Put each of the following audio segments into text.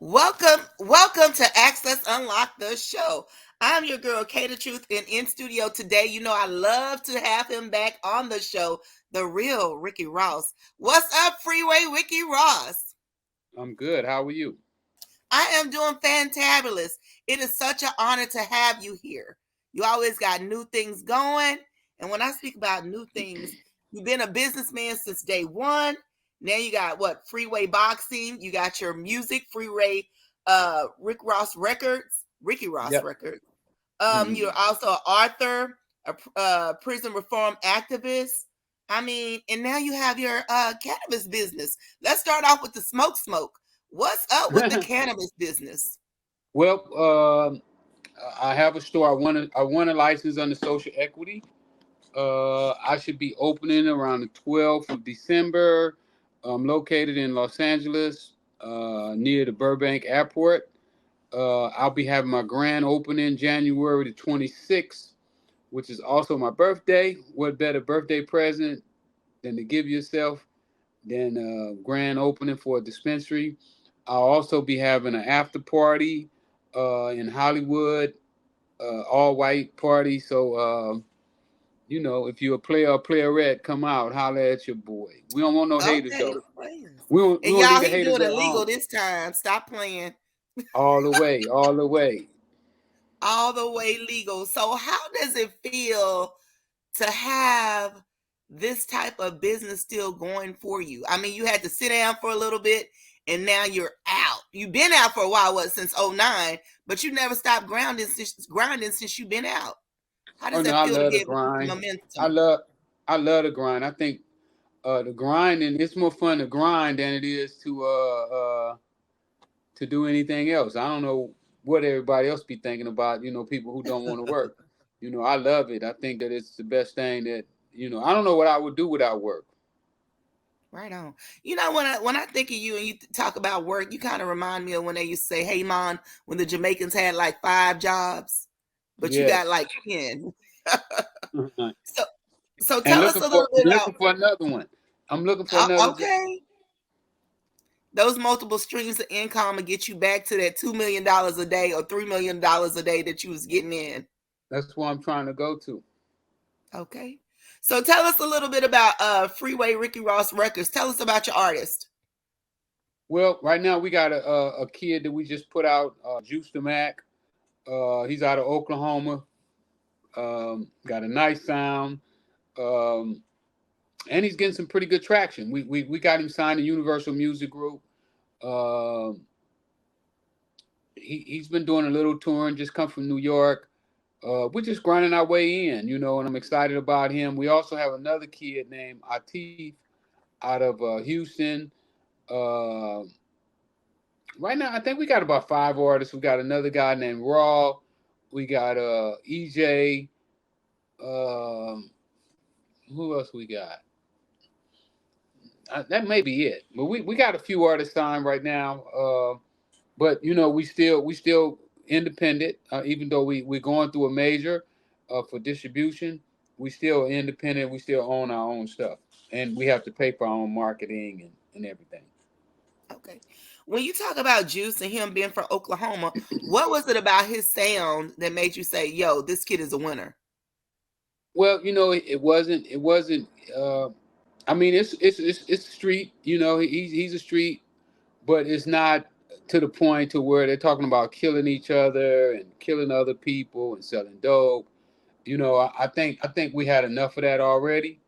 Welcome to Access Unlock the show. I'm your girl, Kaye TheTruth, and in studio today. You know, I love to have him back on the show, the real Ricky Ross. What's up, Freeway Ricky Ross? I'm good. How are you? I am doing fantabulous. It is such an honor to have you here. You always got new things going. And when I speak about new things, you've been a businessman since day one. Now you got what? Freeway Boxing. You got your music, Freeway Ricky Ross Yep. Records. You're Hmm. also an author, a prison reform activist. I mean, and now you have your cannabis business. Let's start off with the smoke. What's up with the cannabis business? Well, I have a store. I want a license under social equity. I should be opening around the 12th of December. I'm located in Los Angeles, near the Burbank Airport. I'll be having my grand opening January the 26th, which is also my birthday. What better birthday present than to give yourself than a grand opening for a dispensary? I'll also be having an after party in Hollywood, all white party. So, if you're a player or playerette, come out, holler at your boy. We don't want no haters Okay, though. please. We And don't leave y'all, the he haters doing at it legal home. this time. Stop playing. All the way, all the way. All the way legal. So how does it feel to have this type of business still going for you? I mean, you had to sit down for a little bit and now you're out. You've been out for a while, since '09, but you never stopped grinding since you've been out. How Oh does no, that I feel to love be the able to keep the grind. I momentum? love, I love the grind. I think the grinding, it's more fun to grind than it is to do anything else. I don't know what everybody else be thinking about, people who don't want to work. I love it. I think that it's the best thing that, I don't know what I would do without work. Right on. You know, when I think of you and you talk about work, you kind of remind me of when they used to say, "Hey, man," when the Jamaicans had like 5 jobs, but you got Yes. like 10. and So, so tell us a little bit about. looking for another one. I'm looking for another job. Okay, those multiple streams of income will get you back to that $2 million a day or $3 million a day that you was getting in. That's where I'm trying to go to. Okay, so tell us a little bit about Freeway Ricky Ross Records. Tell us about your artist. Well, right now we got a kid that we just put out, Juice the Mac. He's out of Oklahoma. Got a nice sound. Um, and he's getting some pretty good traction. We got him signed to Universal Music Group. Um, he's been doing a little touring. Just come from New York. We're just grinding our way in, and I'm excited about him. We also have another kid named Atif out of Houston. Uh, right now, I think we got about 5 artists. We got another guy named Raw. We got EJ. Um, who else we got? That may be it. But we got a few artists signed right now. But we still independent. Even though we're going through a major for distribution, we still independent. We still own our own stuff, and we have to pay for our own marketing and everything. Okay, when you talk about Juice and him being from Oklahoma, what was it about his sound that made you say, "Yo, this kid is a winner"? Well, it wasn't. It wasn't. Uh, I mean, it's street. He's a street, but it's not to the point to where they're talking about killing each other and killing other people and selling dope. I think we had enough of that already,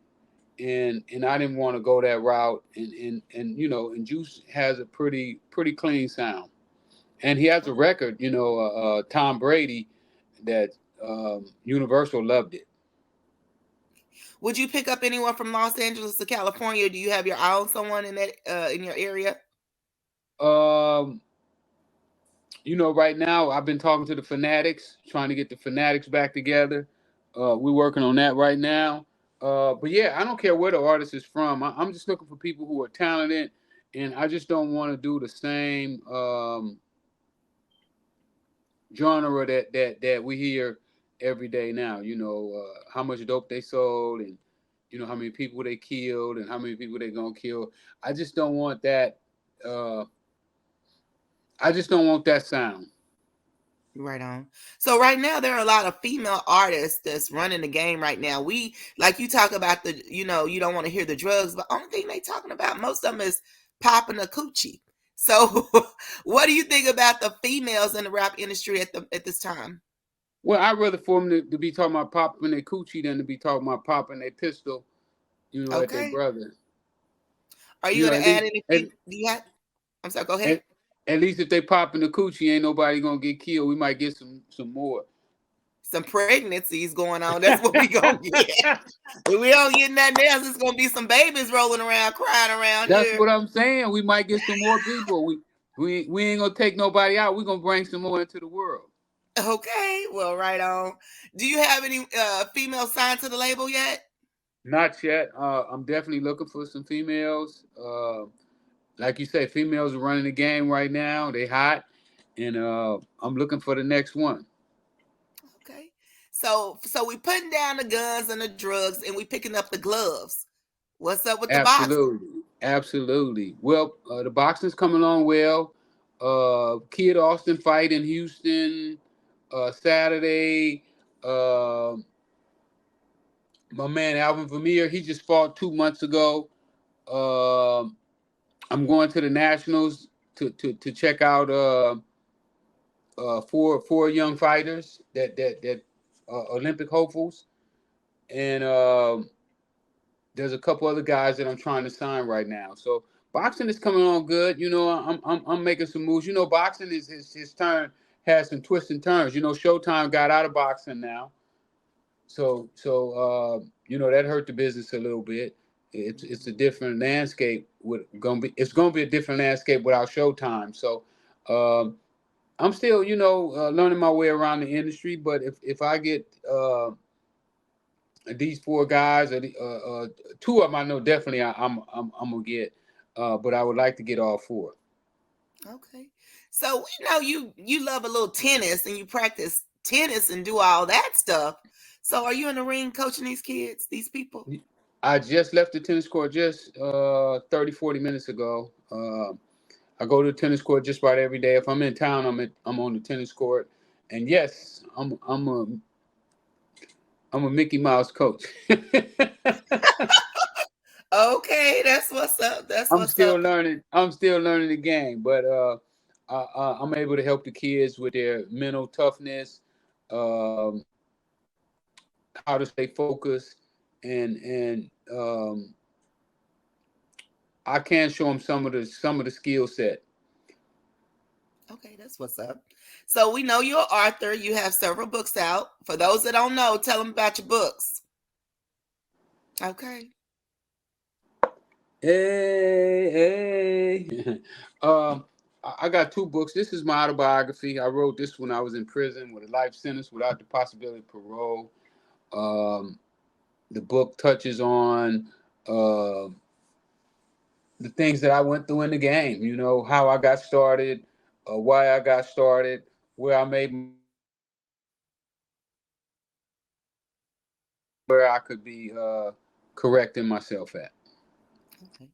and I didn't want to go that route. And Juice has a pretty clean sound, and he has a record. Tom Brady, that Universal loved it. Would you pick up anyone from Los Angeles to California? Or do you have your own someone in that in your area? Um, right now I've been talking to the Fanatics, trying to get the Fanatics back together. We're working on that right now. But yeah, I don't care where the artist is from. I'm just looking for people who are talented, and I just don't want to do the same genre that we hear every day now. How much dope they sold, and how many people they killed, and how many people they gonna kill. I just don't want that. Uh, I just don't want that sound. Right on. So right now there are a lot of female artists that's running the game right now. We like you talk about the you don't want to hear the drugs, but only thing they talking about most of them is popping a coochie. So what do you think about the females in the rap industry at this time? Well, I'd rather for them to be talking about popping their coochie than to be talking about popping their pistol, at their Okay. brother. Are you gonna At add least anything? Do you have I'm sorry, go ahead. at, at least if they popping the coochie, ain't nobody gonna get killed. We might get some more. Some pregnancies going on. That's what we gonna get. If we don't get nothing else, it's gonna be some babies rolling around, crying around That's here. what I'm saying. We might get some more people. We ain't gonna take nobody out. We gonna bring some more into the world. Okay, well, right on. Do you have any female signed to the label yet? Not yet. I'm definitely looking for some females. Like you said, females are running the game right now. They hot, and I'm looking for the next one. Okay. So we putting down the guns and the drugs and we picking up the gloves. What's up with the boxing? Absolutely, absolutely. Well, the boxing's coming along well. Kid Austin fight in Houston Saturday. Uh, my man Alvin Vermeer, he just fought 2 months ago. Um I'm going to the Nationals to check out four young fighters that Olympic hopefuls, and there's a couple other guys that I'm trying to sign right now. So boxing is coming on good. I'm making some moves. Boxing is his turn has some twists and turns. Showtime got out of boxing now, so that hurt the business a little bit. It's a different landscape. It's gonna be a different landscape without Showtime. So um, I'm still learning my way around the industry. But if I get these four guys, or two of them, I know definitely I'm gonna get. But I would like to get all four. Okay. So we know you love a little tennis and you practice tennis and do all that stuff. So are you in the ring coaching these kids, these people? I just left the tennis court just 30, 40 minutes ago. I go to the tennis court just about every day. If I'm in town, I'm on the tennis court. And yes, I'm a Mickey Mouse coach. Okay, that's what's up. That's I'm what's still up. learning. I'm still learning the game, but I'm able to help the kids with their mental toughness, um, how to stay focused, and I can show them some of the skill set. Okay, that's what's up. So we know you're an author. You have several books out. For those that don't know, tell them about your books. Okay. Hey. um, I got two books. This is my autobiography. I wrote this when I was in prison with a life sentence without the possibility of parole. Um, the book touches on uh, the things that I went through in the game. How I got started, why I got started, where I made where I could be correcting myself at. Okay.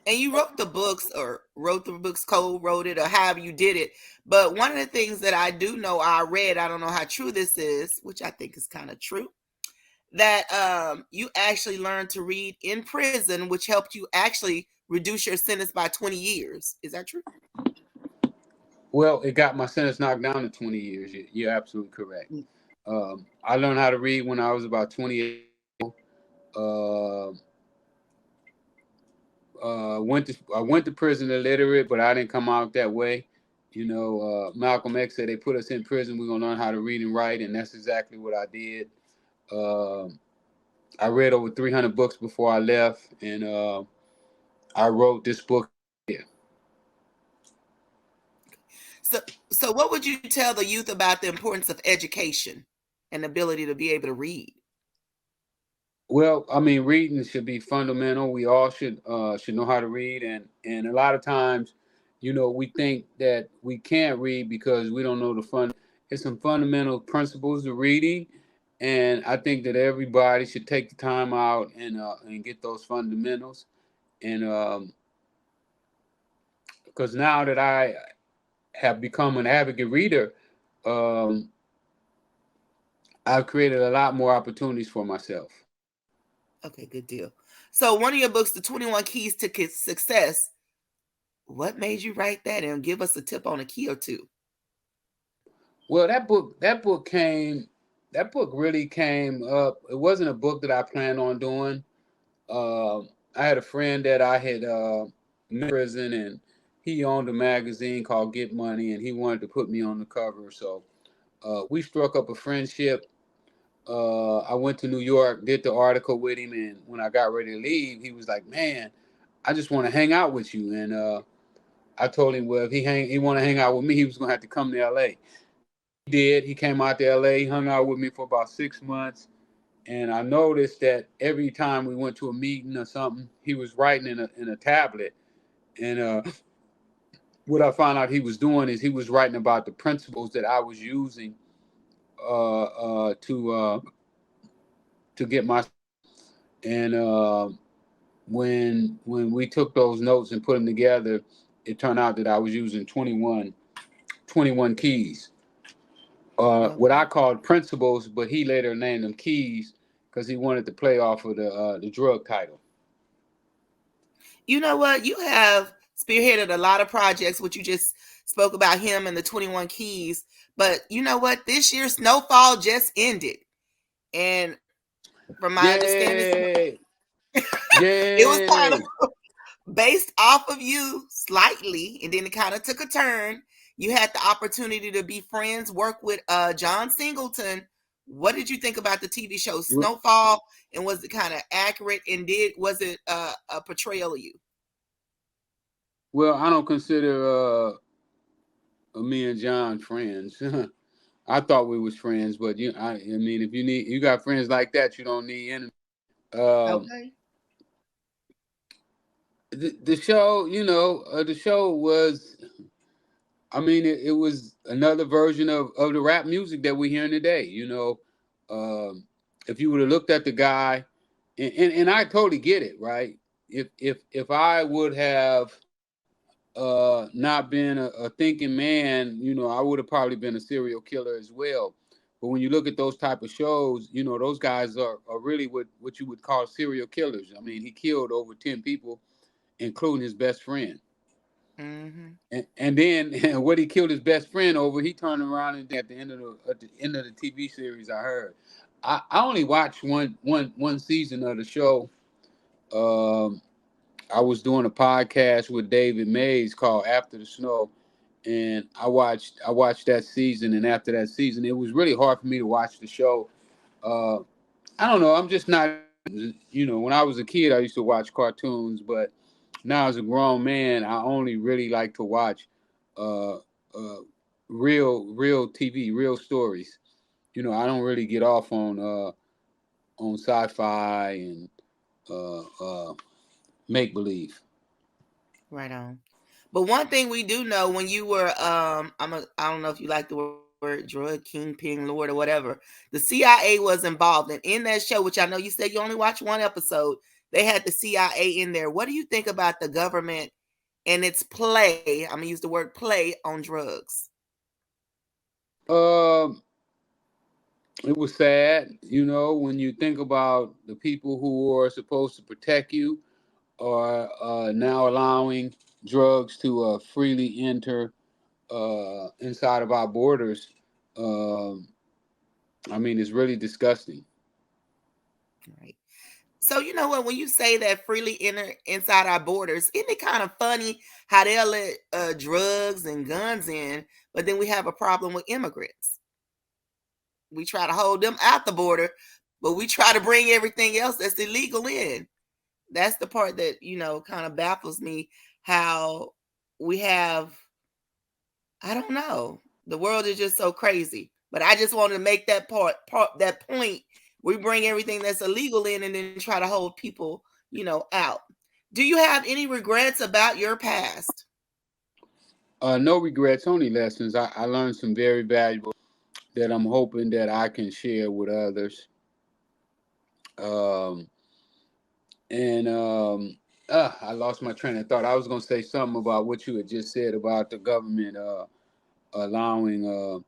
And you wrote the books or wrote the books, co-wrote it, or however you did it. But one of the things that I do know, I read, I don't know how true this is, which I think is kind of true, that you actually learned to read in prison, which helped you actually reduce your sentence by 20 years. Is that true? Well, it got my sentence knocked down to 20 years. You're absolutely correct. I learned how to read when I was about 28. Uh, I went to prison illiterate, but I didn't come out that way. Malcolm X said they put us in prison. We're gonna learn how to read and write, and that's exactly what I did. Um I read over 300 books before I left, and I wrote this book here. So, so what would you tell the youth about the importance of education and ability to be able to read? Well, I mean, reading should be fundamental. We all should know how to read, and a lot of times, we think that we can't read because we don't know the fun. It's some fundamental principles of reading, and I think that everybody should take the time out and get those fundamentals. And because now that have become an advocate reader, um, I've created a lot more opportunities for myself. Okay, good deal. So one of your books, The 21 Keys to Success, what made you write that, and give us a tip on a key or two? Well, that book really came up. It wasn't a book that I planned on doing. I had a friend that I had met in prison, and he owned a magazine called Get Money, and he wanted to put me on the cover. So we struck up a friendship. I went to New York, did the article with him, and when I got ready to leave, he was like, "Man, I just want to hang out with you." And I told him, well, if he want to hang out with me, he was gonna have to come to L.A. He did. He came out to L.A. He hung out with me for about 6 months, and I noticed that every time we went to a meeting or something, he was writing in a tablet. And what I found out he was doing is he was writing about the principles that I was using to get my. And when we took those notes and put them together, it turned out that I was using 21 keys. What I Okay. called principles, but he later named them keys because he wanted to play off of the drug title. You know what? You have spearheaded a lot of projects, which you just spoke about him and the 21 Keys. But you know what? This year's Snowfall just ended. And from my understanding, Yay! it was kind Yay! of based off of you slightly, and then it kind of took a turn. You had the opportunity to be friends, work with John Singleton. What did you think about the TV show Snowfall? And was it kind of accurate? And was it a portrayal of you? Well, I don't consider me and John friends. I thought we was friends, but I mean, if you got friends like that, you don't need enemies. Um, Okay. the show, the show was. I mean, it was another version of the rap music that we're hearing today. Um, if you would have looked at the guy, and I totally get it, right? If I would have not been a thinking man, I would have probably been a serial killer as well. But when you look at those type of shows, those guys are really what you would call serial killers. I mean, he killed over 10 people, including his best friend. Mm-hmm. And then what he killed his best friend over, he turned around and at the end of the TV series, I heard. I only watched one season of the show. Um, I was doing a podcast with David Mays called After the Snow, and I watched that season, and after that season, it was really hard for me to watch the show. Uh, I don't know. I'm just not. When I was a kid, I used to watch cartoons, but now as a grown man, I only really like to watch uh, uh, real TV, real stories. I don't really get off on sci-fi and uh, uh, make believe. Right on. But one thing we do know, when you were I don't know if you like the word drug kingpin lord or whatever, the CIA was involved, and in that show, which I know you said you only watched one episode, they had the CIA in there. What do you think about the government and its play? I'm gonna use the word play on drugs. Um, it was sad, when you think about the people who are supposed to protect you are now allowing drugs to freely enter inside of our borders. Um, I mean, it's really disgusting. Right. So you know what? When you say that freely enter inside our borders, isn't it kind of funny how they'll let drugs and guns in, but then we have a problem with immigrants? We try to hold them at the border, but we try to bring everything else that's illegal in. That's the part that, kind of baffles me, how we have, I don't know. The world is just so crazy. But I just wanted to make that point. We bring everything that's illegal in and then try to hold people, out. Do you have any regrets about your past? No regrets, only lessons. I learned some very valuable that I'm hoping that I can share with others. Um, and I lost my train of thought. I was going to say something about what you had just said about the government. allowing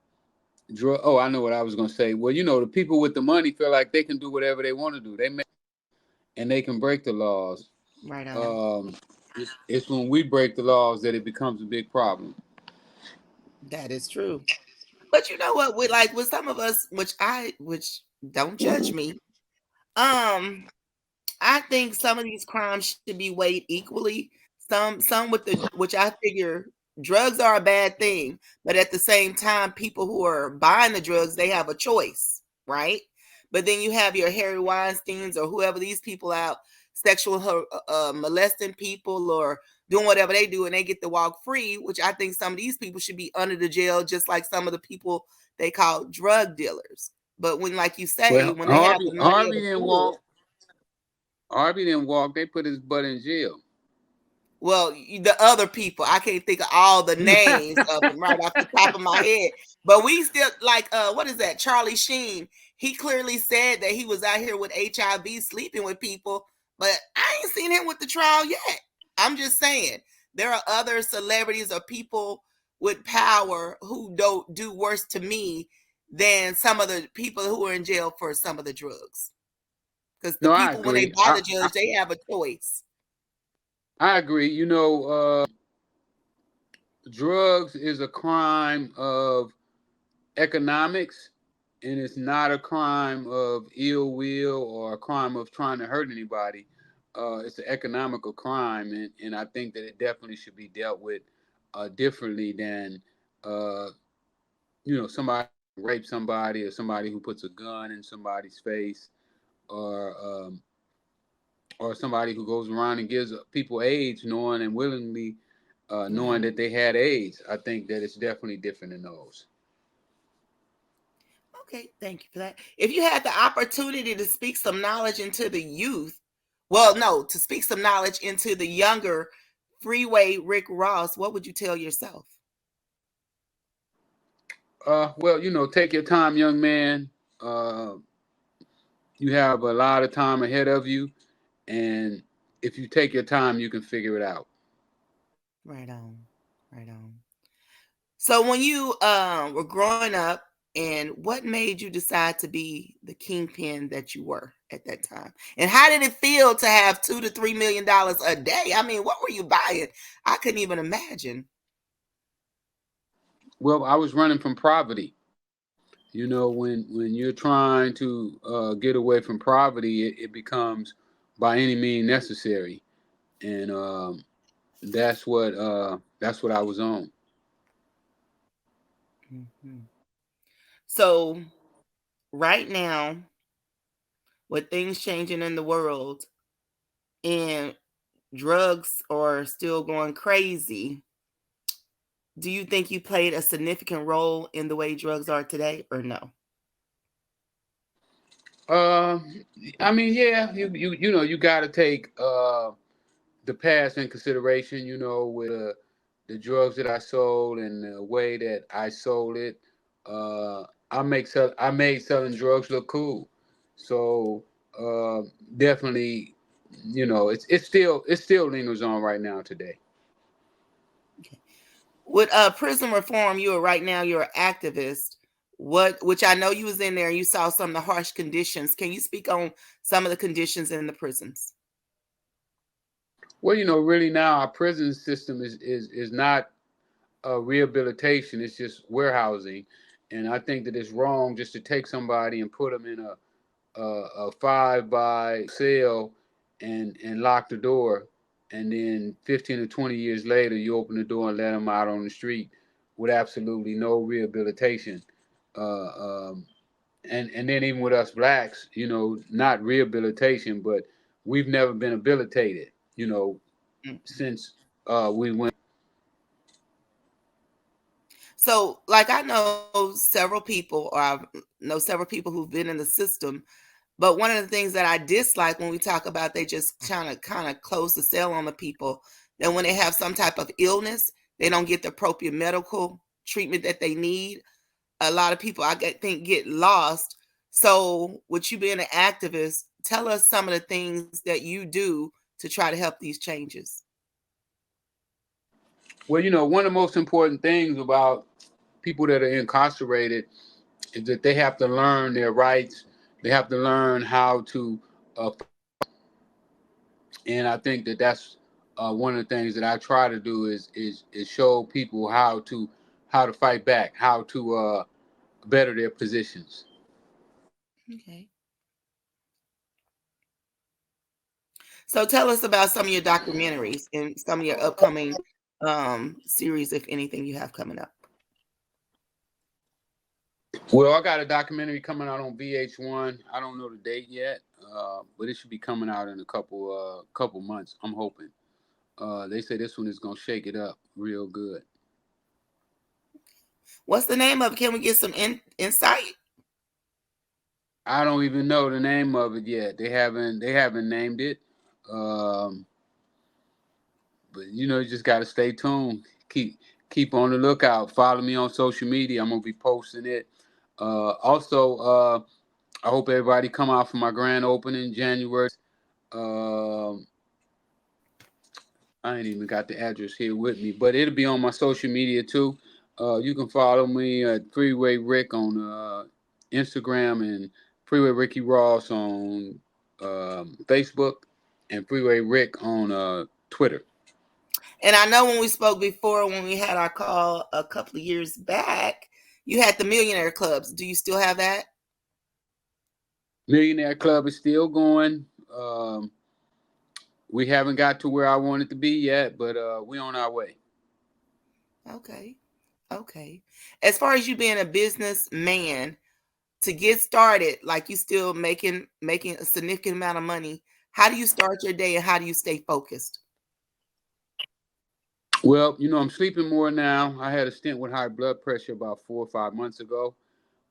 drug. Oh, I know what I was gonna say. Well, the people with the money feel like they can do whatever they want to do. They make and they can break the laws. Right on. Um, it's when we break the laws that it becomes a big problem. That is true. But you know what? With some of us, which don't judge me. Um, I think some of these crimes should be weighed equally. Some with the which I figure drugs are a bad thing, but at the same time, people who are buying the drugs, they have a choice, right? But then you have your Harry Weinsteins or whoever these people out sexual molesting people or doing whatever they do, and they get to walk free. Which I think some of these people should be under the jail, just like some of the people they call drug dealers. But when, like you say, Well, when they have Harvey the money of Harvey the didn't full. walk. Harvey didn't walk. They put his butt in jail. Well, the other people, I can't think of all the names of them right off the top of my head. But we still like what is that? Charlie Sheen. He clearly said that he was out here with HIV sleeping with people, but I ain't seen him with the trial yet. I'm just saying there are other celebrities or people with power who don't do worse to me than some of the people who are in jail for some of the drugs. Because the No, I people, when they agree. buy the judge, they have a choice. I agree. Drugs is a crime of economics, and it's not a crime of ill will or a crime of trying to hurt anybody. It's an economical crime, and I think that it definitely should be dealt with differently than somebody rape somebody or somebody who puts a gun in somebody's face or somebody who goes around and gives people AIDS knowing and willingly knowing Right. that they had AIDS. I think that it's definitely different in those. Okay, thank you for that. If you had the opportunity to speak some knowledge into the youth, well, no, to speak some knowledge into the younger Freeway Rick Ross, what would you tell yourself? Well, take your time, young man. Uh, you have a lot of time ahead of you, and if you take your time, you can figure it out. Right on. Right on. So when you were growing up, and what made you decide to be the kingpin that you were at that time? And how did it feel to have $2 to $3 million a day? I mean, what were you buying? I couldn't even imagine. Well, I was running from poverty. When you're trying to get away from poverty, it becomes by any means necessary, and that's what I was on. Mhm. So right now, with things changing in the world and drugs are still going crazy, do you think you played a significant role in the way drugs are today or no? Uh, I mean, yeah, you got to take the past in consideration. With the drugs that I sold and the way that I sold it. I made selling drugs look cool. So uh, definitely, it still lingers on right now today. Okay. With prison reform, you're an activist. Which I know you was in there and you saw some of the harsh conditions. Can you speak on some of the conditions in the prisons? Well, really now our prison system is not rehabilitation. It's just warehousing, and I think that it's wrong just to take somebody and put them in a five by cell and lock the door, and then 15 or 20 years later you open the door and let them out on the street with absolutely no rehabilitation. Uh, um, and then even with us blacks, not rehabilitation, but we've never been habilitated, Mhm. since we went. So, like, I know several people, or I know several people who've been in the system. But one of the things that I dislike when we talk about they just kind of close the cell on the people, that when they have some type of illness, they don't get the appropriate medical treatment that they need. A lot of people think get lost. So, with you being an activist, tell us some of the things that you do to try to help these changes. Well, one of the most important things about people that are incarcerated is that they have to learn their rights. They have to learn how to, and I think that that's one of the things that I try to do is show people how to fight back, how to better their positions. Okay. So tell us about some of your documentaries and some of your upcoming series, if anything you have coming up. Well, I got a documentary coming out on VH1. I don't know the date yet, but it should be coming out in a couple months. I'm hoping. They say this one is gonna shake it up real good. What's the name of it? Can we get some insight? I don't even know the name of it yet. They haven't named it. Um, but you just got to stay tuned. Keep on the lookout. Follow me on social media. I'm gonna be posting it. Also, I hope everybody come out for my grand opening January. Um, I ain't even got the address here with me, but it'll be on my social media too. You can follow me at Freeway Rick on Instagram and Freeway Ricky Ross on Facebook and Freeway Rick on Twitter. And I know when we spoke before, when we had our call a couple of years back, you had the Millionaire Clubs. Do you still have that? Millionaire Club is still going. We haven't got to where I want it to be yet, but we on our way. Okay. Okay. As far as you being a businessman, to get started, like you still making a significant amount of money, how do you start your day and how do you stay focused? Well, I'm sleeping more now. I had a stint with high blood pressure about 4 or 5 months ago.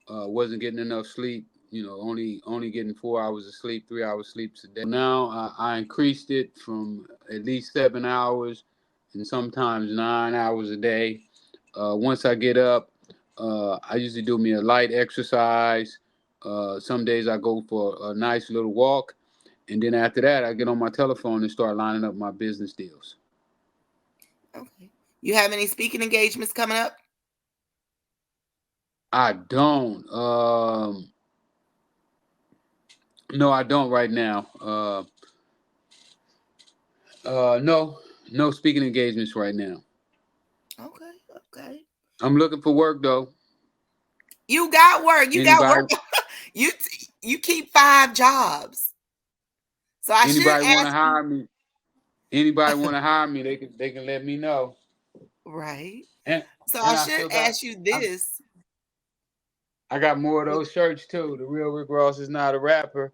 Wasn't getting enough sleep. Only getting 4 hours of sleep, 3 hours sleep a day. Now I increased it from at least 7 hours, and sometimes 9 hours a day. Once I get up, I usually do me a light exercise. Some days I go for a nice little walk, and then after that, I get on my telephone and start lining up my business deals. Okay. You have any speaking engagements coming up? I don't. No, I don't right now. No speaking engagements right now. Okay. Okay. I'm looking for work though. You got work. You got work. Anybody, You keep 5 jobs. So I should anybody want to ask you. hire me? Anybody want to hire me? They can let me know. Right. And So I and I should still got ask you I, this. I got more of those shirts too. The real Rick Ross is not a rapper.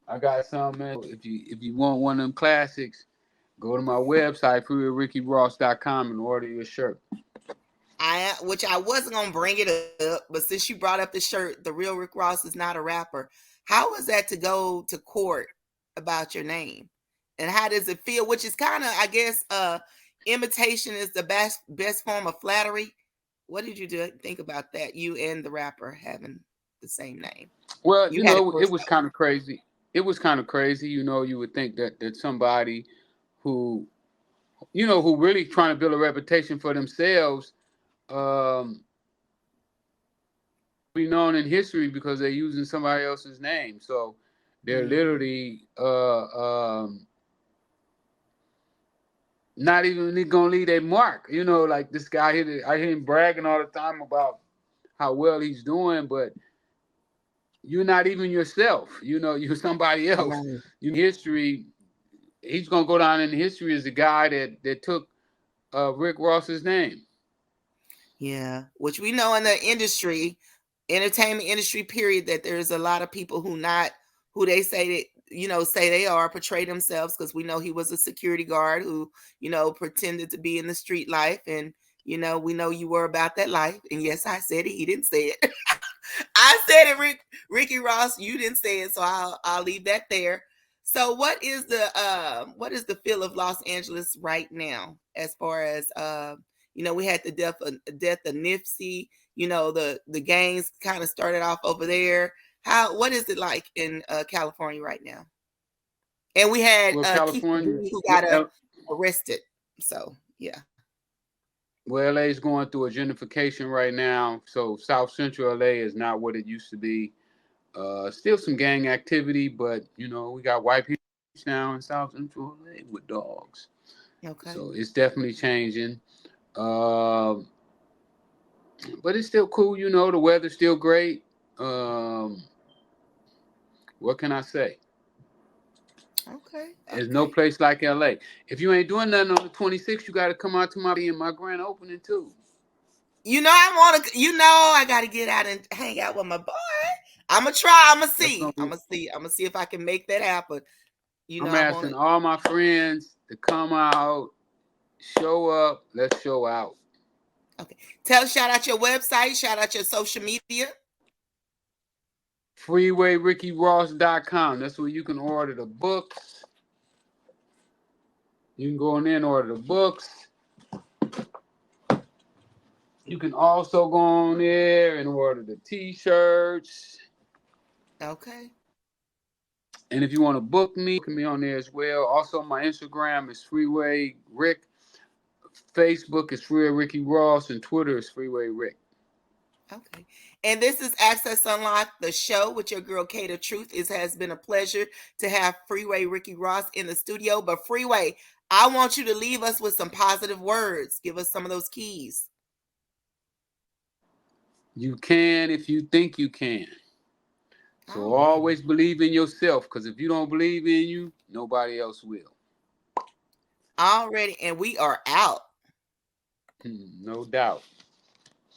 I got some. If you want one of them classics, go to my website freewayRickyRoss.com and order your shirt. Which I wasn't gonna bring it up, but since you brought up the shirt, the real Rick Ross is not a rapper. How was that to go to court about your name? And how does it feel? Which is kind of, I guess, imitation is the best form of flattery. What did you think about that? You and the rapper having the same name. Well, You had it it first. was kind of crazy. It was kind of crazy. You would think that somebody who who really trying to build a reputation for themselves, um, be known in history because they're using somebody else's name. So they're Mm, literally not even gonna leave a mark. Like this guy here, I hear him bragging all the time about how well he's doing, but you're not even yourself. You're somebody else. right. History. He's gonna go down in history as the guy that took Rick Ross's name. Yeah, which we know in the industry, entertainment industry, period, that there's a lot of people who not who they say that say they are, portray themselves, because we know he was a security guard who pretended to be in the street life, and we know you were about that life. And yes, I said it. He didn't say it. I said it, Ricky Ross. You didn't say it, so I'll leave that there. So, what is the feel of Los Angeles right now, as far as we had the death of Nipsey. The gangs kind of started off over there. What is it like in California right now? And we had Well, Keith California. Lee who got arrested. So yeah. Well, LA is going through a gentrification right now, so South Central LA is not what it used to be. Still some gang activity, but we got white people now in South Central LA with dogs. Okay. So it's definitely changing. Um, but it's still cool, the weather's still great. Um, what can I say? Okay. There's no Okay. place like LA. If you ain't doing nothing on the 26th, you got to come out to my grand opening too. I want to. I got to get out and hang out with my boy. I'm gonna try. I'm gonna That's see. gonna I'm be. gonna see. I'm gonna see if I can make that happen. I'm I want asking to. all my friends to come out, show up. Let's show out. Okay. Shout out your website. Shout out your social media. FreewayRickyRoss.com. That's where you can order the books. You can go in there and order the books. You can also go on there and order the t-shirts. Okay. And if you want to book me, you can be on there as well. Also, my Instagram is Freeway Rick. Facebook is Freeway Ricky Ross, and Twitter is Freeway Rick. Okay. And this is Access Unlocked, the show with your girl Kaye TheTruth. It has been a pleasure to have Freeway Ricky Ross in the studio. But Freeway, I want you to leave us with some positive words. Give us some of those keys. You can if you think you can. So Already. always believe in yourself, because if you don't believe in you, nobody else will. Already. And we are out. No doubt.